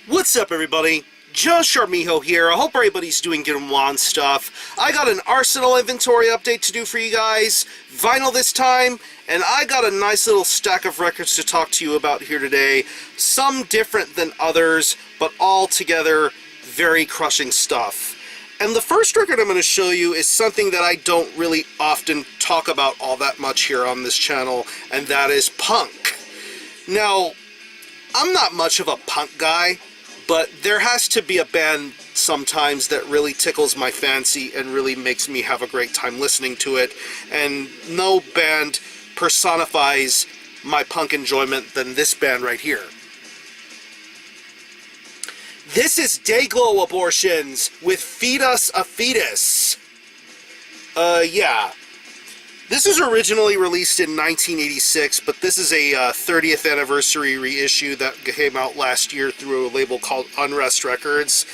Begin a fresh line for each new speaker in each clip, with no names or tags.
What's up, everybody? Joe Sharmiho here. I hope everybody's doing good and stuff. I got an Arsenal inventory update to do for you guys. Vinyl this time. And I got a nice little stack of records to talk to you about here today. Some different than others, but all together very crushing stuff. And the first record I'm going to show you is something that I don't really often talk about all that much here on this channel, and that is punk. Now, I'm not much of a punk guy, but there has to be a band sometimes that really tickles my fancy and really makes me have a great time listening to it, and no band personifies my punk enjoyment than this band right here. This is Dayglo Abortions with Feed Us a Fetus. Yeah. This was originally released in 1986, but this is a 30th anniversary reissue that came out last year through a label called Unrest Records.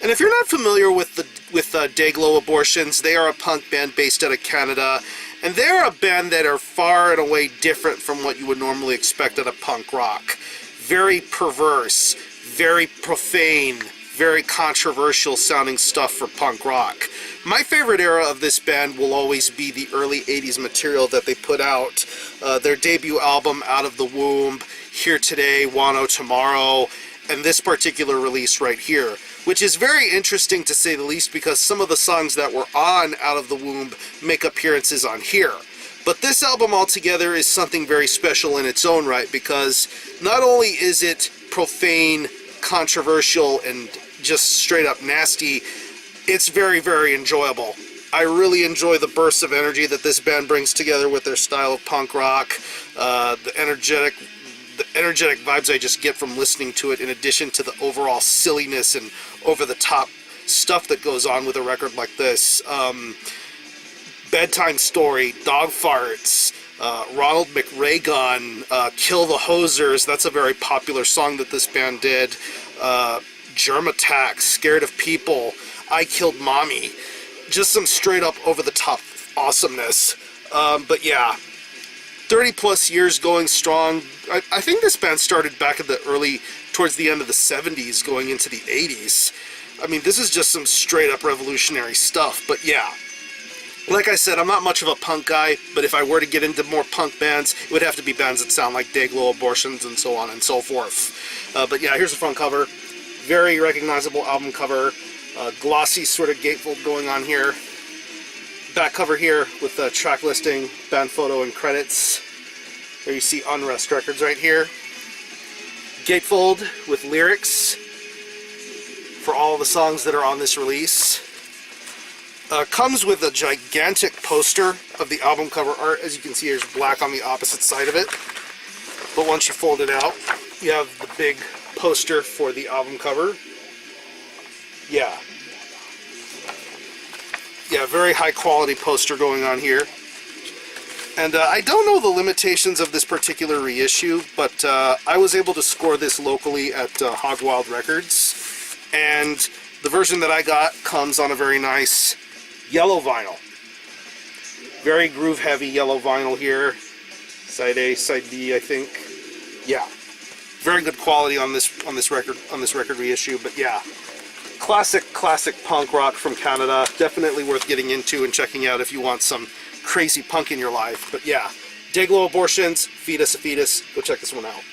And if you're not familiar with Dayglo Abortions, they are a punk band based out of Canada, and they're a band that are far and away different from what you would normally expect out of punk rock. Very perverse, very profane, very controversial sounding stuff for punk rock. My favorite era of this band will always be the early 80s material that they put out. Their debut album, Out of the Womb, Here Today, Wano Tomorrow, and this particular release right here, which is very interesting to say the least because some of the songs that were on Out of the Womb make appearances on here. But this album altogether is something very special in its own right because not only is it profane, controversial, and just straight up nasty, it's very, very enjoyable. I really enjoy the bursts of energy that this band brings together with their style of punk rock, the energetic vibes I just get from listening to it, in addition to the overall silliness and over-the-top stuff that goes on with a record like this. Bedtime Story, Dog Farts, Ronald McRaegun, Kill the Hosers, that's a very popular song that this band did. Germ Attack, Scared of People, I Killed Mommy. Just some straight up over-the-top awesomeness. But yeah, 30 plus years going strong. I think this band started back in towards the end of the 70s, going into the 80s. I mean, this is just some straight up revolutionary stuff, but yeah. Like I said, I'm not much of a punk guy, but if I were to get into more punk bands, it would have to be bands that sound like Dayglo Abortions and so on and so forth. But yeah, here's the front cover. Very recognizable album cover. Glossy sort of gatefold going on here. Back cover here with the track listing, band photo, and credits. There you see Unrest Records right here. Gatefold with lyrics for all the songs that are on this release. Comes with a gigantic poster of the album cover art. As you can see, there's black on the opposite side of it. But once you fold it out, you have the big poster for the album cover. Yeah, very high quality poster going on here. And I don't know the limitations of this particular reissue, but I was able to score this locally at Hog Wild Records, and the version that I got comes on a very nice yellow vinyl. Very groove heavy yellow vinyl here. Side A, side B, I think. Yeah. Very good quality on this record reissue, but yeah. Classic punk rock from Canada. Definitely worth getting into and checking out if you want some crazy punk in your life. But yeah, Dayglo Abortions, Feed Us a Fetus. Go check this one out.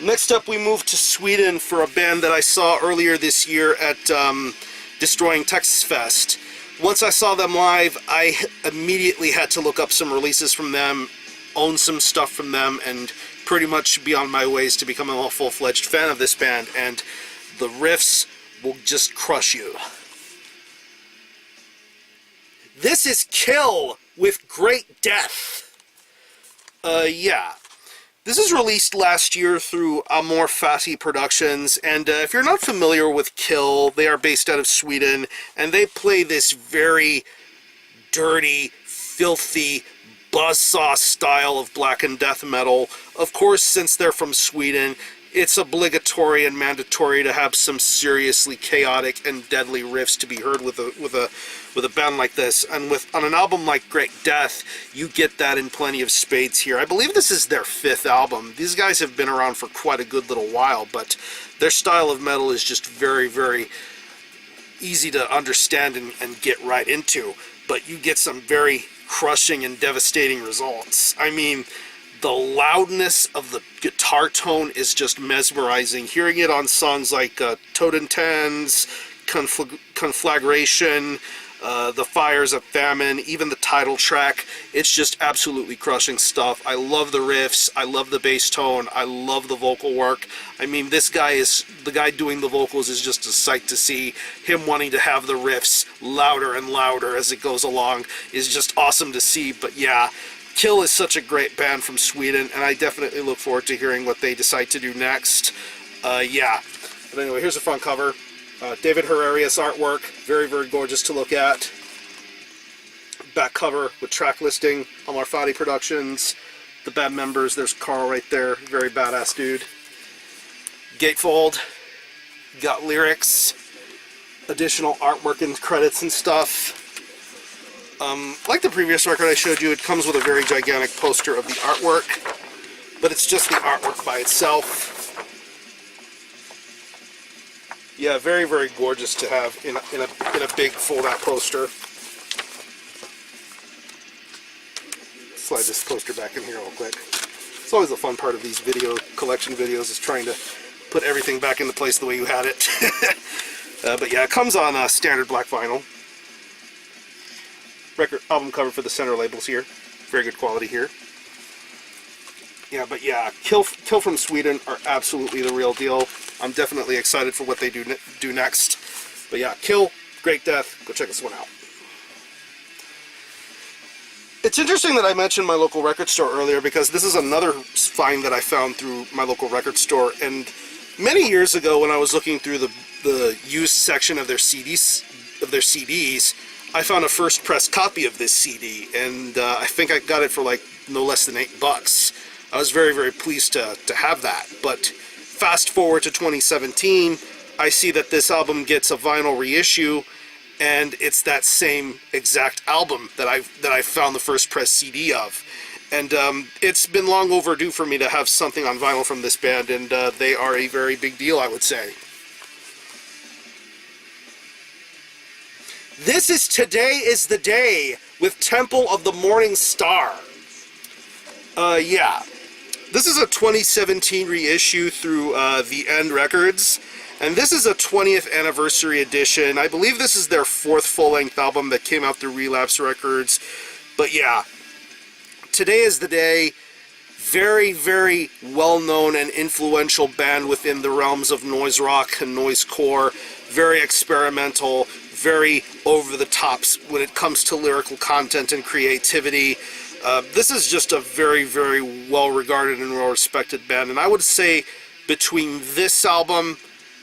Next up, we move to Sweden for a band that I saw earlier this year at Destroying Texas Fest. Once I saw them live, I immediately had to look up some releases from them, own some stuff from them, and pretty much be on my ways to becoming a full-fledged fan of this band, and the riffs will just crush you. This is Kill with Great Death. Yeah. This is released last year through Amor Fati Productions, and if you're not familiar with Kill, they are based out of Sweden, and they play this very dirty, filthy, buzzsaw style of black and death metal. Of course, since they're from Sweden, it's obligatory and mandatory to have some seriously chaotic and deadly riffs to be heard with a band like this. And on an album like Great Death, you get that in plenty of spades here. I believe this is their 5th album. These guys have been around for quite a good little while, but their style of metal is just very, very easy to understand and get right into. But you get some very crushing and devastating results. I mean, the loudness of the guitar tone is just mesmerizing. Hearing it on songs like Totentanz, Conflagration, The Fires of Famine, even the title track, it's just absolutely crushing stuff. I love the riffs, I love the bass tone, I love the vocal work. I mean, the guy doing the vocals is just a sight to see. Him wanting to have the riffs louder and louder as it goes along is just awesome to see. But yeah, Kill is such a great band from Sweden, and I definitely look forward to hearing what they decide to do next. Yeah. But anyway, here's a front cover. David Herrerius artwork, very, very gorgeous to look at. Back cover with track listing, Amarfati Productions. The band members, there's Carl right there, very badass dude. Gatefold, got lyrics, additional artwork and credits and stuff. Like the previous record I showed you, it comes with a very gigantic poster of the artwork, but it's just the artwork by itself. Yeah, very, very gorgeous to have in a big fold-out poster. Slide this poster back in here real quick. It's always a fun part of these collection videos, is trying to put everything back into place the way you had it. But yeah, it comes on standard black vinyl. Record album cover for the center labels here. Very good quality here. Yeah, but yeah, Kill from Sweden are absolutely the real deal. I'm definitely excited for what they do next. But yeah, Kill, Great Death, go check this one out. It's interesting that I mentioned my local record store earlier, because this is another find that I found through my local record store. And many years ago, when I was looking through the used section of their CDs, I found a first press copy of this CD, and I think I got it for like no less than $8. I was very, very pleased to have that. But fast forward to 2017, I see that this album gets a vinyl reissue, and it's that same exact album that I found the first press CD of. And it's been long overdue for me to have something on vinyl from this band, and they are a very big deal, I would say. This is Today is the Day with Temple of the Morning Star. Yeah. This is a 2017 reissue through The End Records, and this is a 20th anniversary edition. I believe this is their 4th full-length album that came out through Relapse Records. But yeah, Today is the Day, very, very well-known and influential band within the realms of noise rock and noisecore. Very experimental, very over-the-top when it comes to lyrical content and creativity. This is just a very, very well-regarded and well-respected band, and I would say between this album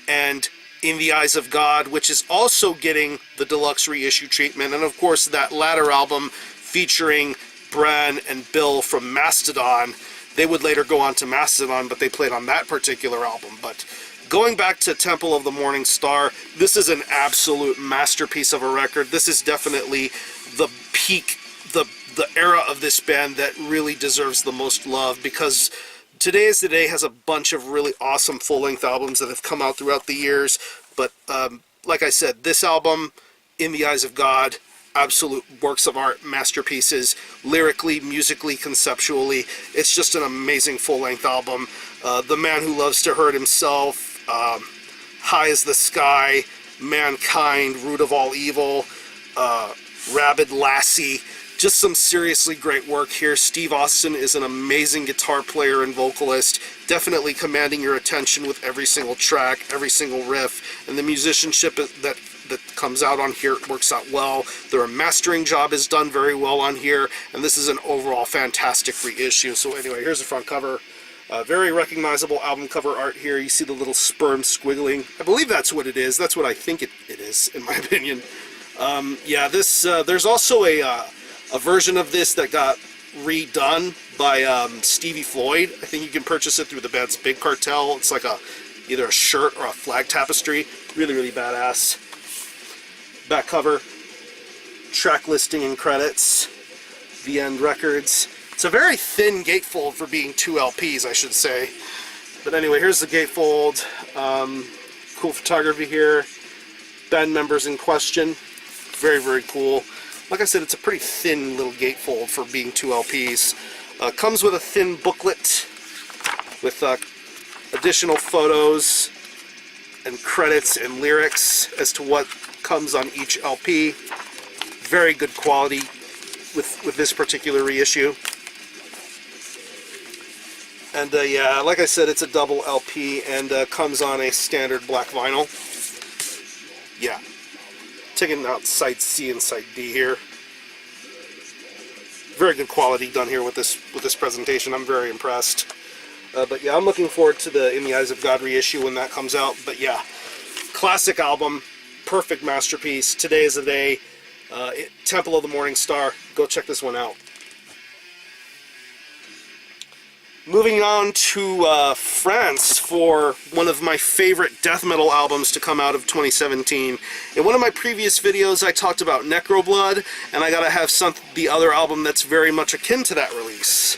and In the Eyes of God, which is also getting the deluxe reissue treatment, and of course that latter album featuring Bran and Bill from Mastodon. They would later go on to Mastodon, but they played on that particular album. But going back to Temple of the Morning Star, this is an absolute masterpiece of a record. This is definitely the peak, the era of this band that really deserves the most love, because Today is the Day has a bunch of really awesome full-length albums that have come out throughout the years. But like I said, this album, In the Eyes of God, absolute works of art, masterpieces, lyrically, musically, conceptually. It's just an amazing full-length album. The Man Who Loves to Hurt Himself, High as the Sky, Mankind, Root of All Evil, Rabid Lassie. Just some seriously great work here. Steve Austin is an amazing guitar player and vocalist, definitely commanding your attention with every single track, every single riff, and the musicianship that comes out on here works out well. Their mastering job is done very well on here, and this is an overall fantastic reissue. So anyway, here's the front cover. Very recognizable album cover art here. You see the little sperm squiggling. I believe that's what it is. That's what I think it is, in my opinion. Yeah, this there's also a version of this that got redone by Stevie Floyd. I think you can purchase it through the band's Big Cartel. It's like either a shirt or a flag tapestry. Really, really badass. Back cover, track listing and credits, The End Records. It's a very thin gatefold for being 2 LPs, I should say. But anyway, here's the gatefold. Cool photography here. Band members in question. Very, very cool. Like I said, it's a pretty thin little gatefold for being 2 LPs. Comes with a thin booklet with additional photos and credits and lyrics as to what comes on each LP. Very good quality with this particular reissue. And yeah, like I said, it's a double LP and comes on a standard black vinyl. Yeah. Taking out side C and side D here. Very good quality done here with this presentation. I'm very impressed. But yeah, I'm looking forward to the In the Eyes of God reissue when that comes out. But yeah, classic album, perfect masterpiece. Today is the day. Temple of the Morning Star. Go check this one out. Moving on to France for one of my favorite death metal albums to come out of 2017. In one of my previous videos, I talked about Necroblood, and I gotta have the other album that's very much akin to that release.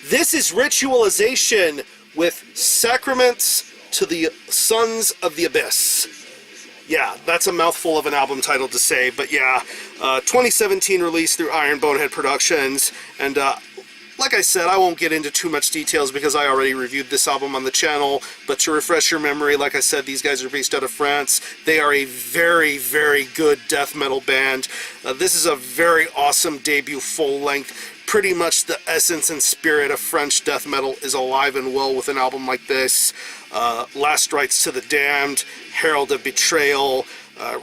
This is Ritualization with Sacraments to the Sons of the Abyss. Yeah, that's a mouthful of an album title to say, but yeah, 2017 release through Iron Bonehead Productions, and like I said, I won't get into too much details because I already reviewed this album on the channel, but to refresh your memory, like I said, these guys are based out of France. They are a very, very good death metal band. This is a very awesome debut full-length. Pretty much the essence and spirit of French death metal is alive and well with an album like this. Last Rites to the Damned, Herald of Betrayal,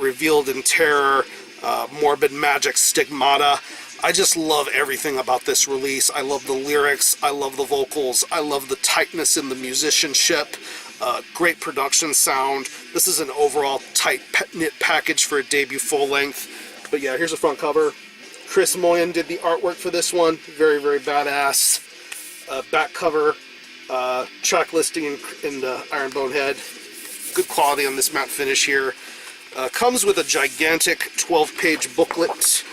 Revealed in Terror, Morbid Magic, Stigmata. I just love everything about this release. I love the lyrics, I love the vocals, I love the tightness in the musicianship, great production sound. This is an overall tight-knit package for a debut full-length. But yeah, here's the front cover. Chris Moyen did the artwork for this one. Very, very badass. Back cover, track listing in the Iron Bonehead. Good quality on this matte finish here. Comes with a gigantic 12-page booklet.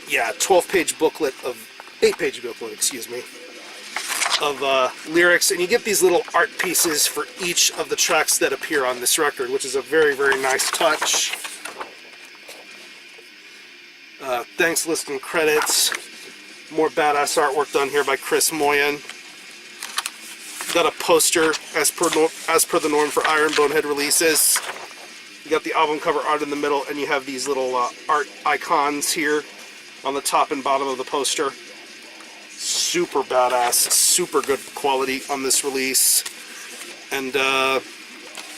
Yeah, 12-page booklet of 8-page booklet, excuse me, of lyrics, and you get these little art pieces for each of the tracks that appear on this record, which is a very, very nice touch. Thanks list and credits. More badass artwork done here by Chris Moyen. Got a poster as per the norm for Iron Bonehead releases. You got the album cover art in the middle, and you have these little art icons here on the top and bottom of the poster. Super badass, super good quality on this release. And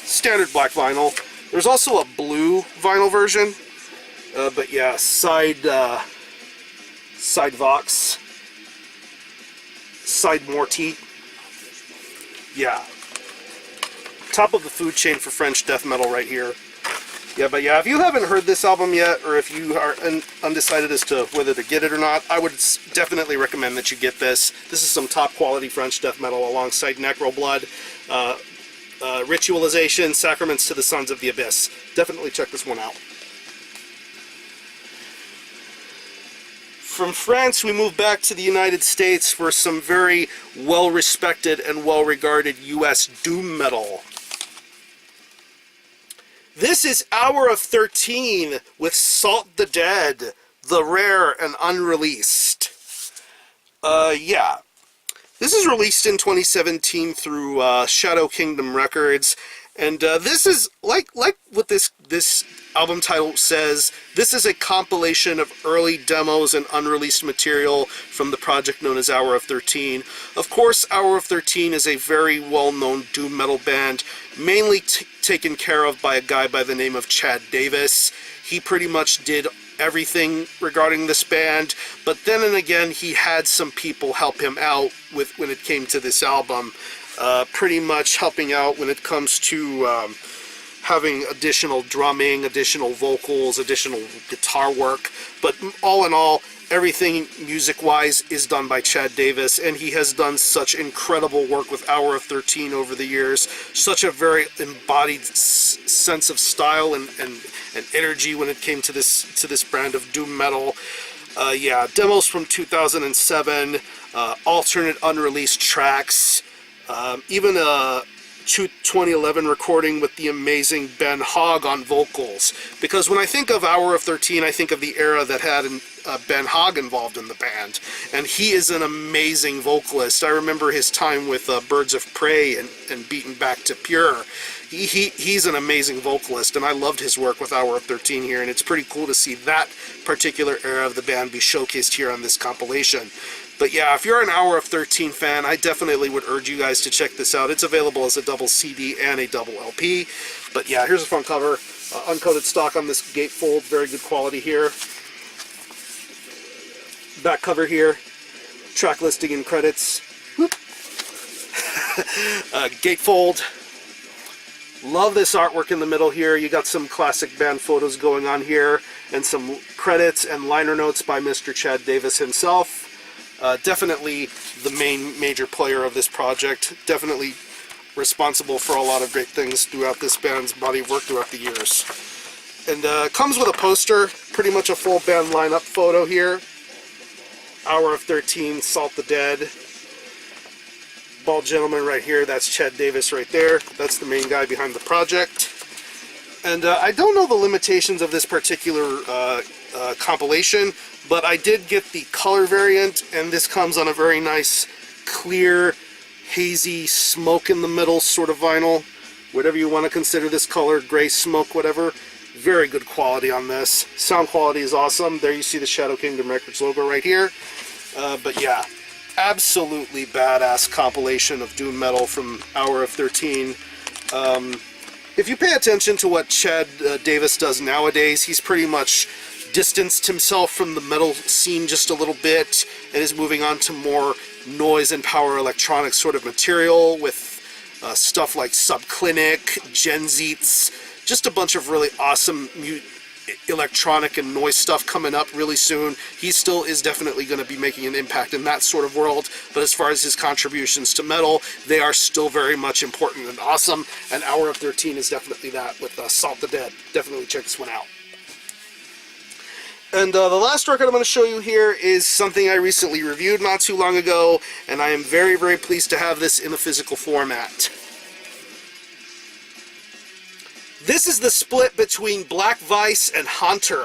standard black vinyl. There's also a blue vinyl version, but yeah, side Vox, side Morty. Yeah, top of the food chain for French death metal right here. Yeah, but yeah, if you haven't heard this album yet, or if you are undecided as to whether to get it or not, I would definitely recommend that you get this. This is some top quality French death metal alongside Necroblood, Ritualization, Sacraments to the Sons of the Abyss. Definitely check this one out. From France, we move back to the United States for some very well-respected and well-regarded US doom metal. This is Hour of 13 with Salt the Dead, the rare and unreleased. Yeah. This is released in 2017 through Shadow Kingdom Records, and this is, like what this album title says, this is a compilation of early demos and unreleased material from the project known as Hour of 13. Of course, Hour of 13 is a very well-known doom metal band, mainly taken care of by a guy by the name of Chad Davis. He pretty much did everything regarding this band, but then and again he had some people help him out with when it came to this album, pretty much helping out when it comes to having additional drumming, additional vocals, additional guitar work. But all in all, everything music-wise is done by Chad Davis, and he has done such incredible work with Hour of 13 over the years. Such a very embodied sense of style and energy when it came to this brand of doom metal. Yeah, demos from 2007, alternate unreleased tracks, even a 2011 recording with the amazing Ben Hogg on vocals. Because when I think of Hour of 13, I think of the era that had Ben Hogg involved in the band, and he is an amazing vocalist. I remember his time with Birds of Prey and Beaten Back to Pure. He's an amazing vocalist, and I loved his work with Hour of 13 here, and it's pretty cool to see that particular era of the band be showcased here on this compilation. But yeah, if you're an Hour of 13 fan, I definitely would urge you guys to check this out. It's available as a double CD and a double LP. But yeah, here's a front cover. Uncoated stock on this gatefold, very good quality here. Back cover here, track listing and credits. Gatefold. Love this artwork in the middle here. You got some classic band photos going on here, and some credits and liner notes by Mr. Chad Davis himself. Definitely the main major player of this project. Definitely responsible for a lot of great things throughout this band's body of work throughout the years. And comes with a poster, pretty much a full band lineup photo here. Hour of 13, Salt the Dead. Bald gentleman right here, that's Chad Davis right there. That's the main guy behind the project. And I don't know the limitations of this particular compilation, but I did get the color variant, and this comes on a very nice, clear, hazy, smoke in the middle sort of vinyl. Whatever you want to consider this color, gray smoke, whatever. Very good quality on this. Sound quality is awesome. There you see the Shadow Kingdom Records logo right here. But yeah, absolutely badass compilation of doom metal from Hour of 13. If you pay attention to what Chad Davis does nowadays, he's pretty much distanced himself from the metal scene just a little bit and is moving on to more noise and power electronic sort of material with stuff like Subclinic, Genzeats, just a bunch of really awesome electronic and noise stuff coming up really soon. He still is definitely going to be making an impact in that sort of world, but as far as his contributions to metal, they are still very much important and awesome, and Hour of 13 is definitely that with Salt the Dead. Definitely check this one out. And the last record I'm going to show you here is something I recently reviewed not too long ago, and I am very, very pleased to have this in a physical format. This is the split between Black Vice and Haunter.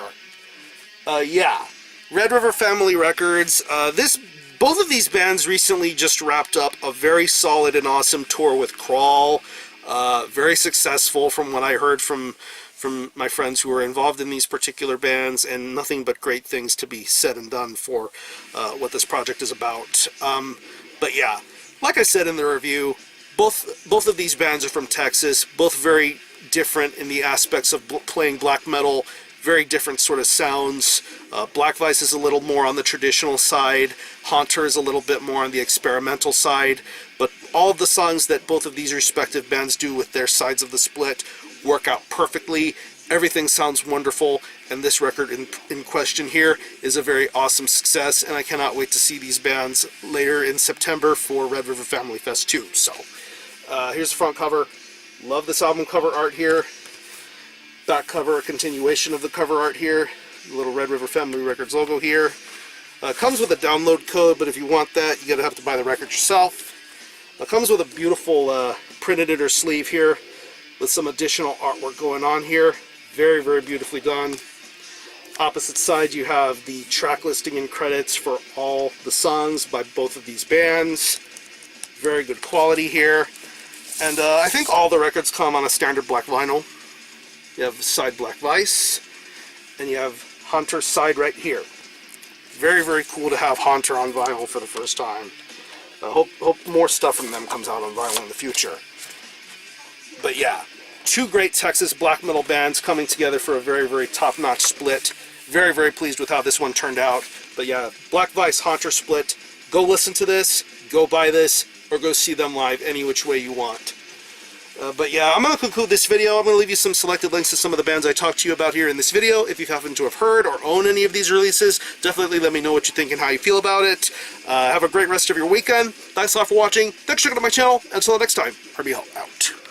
Yeah, Red River Family Records. Both of these bands recently just wrapped up a very solid and awesome tour with Crawl. Very successful from what I heard from my friends who were involved in these particular bands, and nothing but great things to be said and done for what this project is about. But yeah, like I said in the review, both of these bands are from Texas, both very different in the aspects of playing black metal, very different sort of sounds. Black Vice is a little more on the traditional side, Haunter is a little bit more on the experimental side, but all of the songs that both of these respective bands do with their sides of the split work out perfectly. Everything sounds wonderful, and this record in question here is a very awesome success, and I cannot wait to see these bands later in September for Red River Family Fest 2. So here's the front cover. Love this album cover art here. Back cover, a continuation of the cover art here. The little Red River Family Records logo here. Comes with a download code, but if you want that, you're going to have to buy the record yourself. Comes with a beautiful printed inner sleeve here with some additional artwork going on here. Very, very beautifully done. Opposite side, you have the track listing and credits for all the songs by both of these bands. Very good quality here. And I think all the records come on a standard black vinyl. You have side Black Vice, and you have Haunter's side right here. Very, very cool to have Haunter on vinyl for the first time. Hope more stuff from them comes out on vinyl in the future. But yeah, two great Texas black metal bands coming together for a very, very top-notch split. Very, very pleased with how this one turned out. But yeah, Black Vice, Haunter split. Go listen to this, go buy this, or go see them live any which way you want. But yeah, I'm going to conclude this video. I'm going to leave you some selected links to some of the bands I talked to you about here in this video. If you happen to have heard or own any of these releases, definitely let me know what you think and how you feel about it. Have a great rest of your weekend. Thanks a lot for watching. Thanks for checking out my channel. Until next time, Herbie Hall out.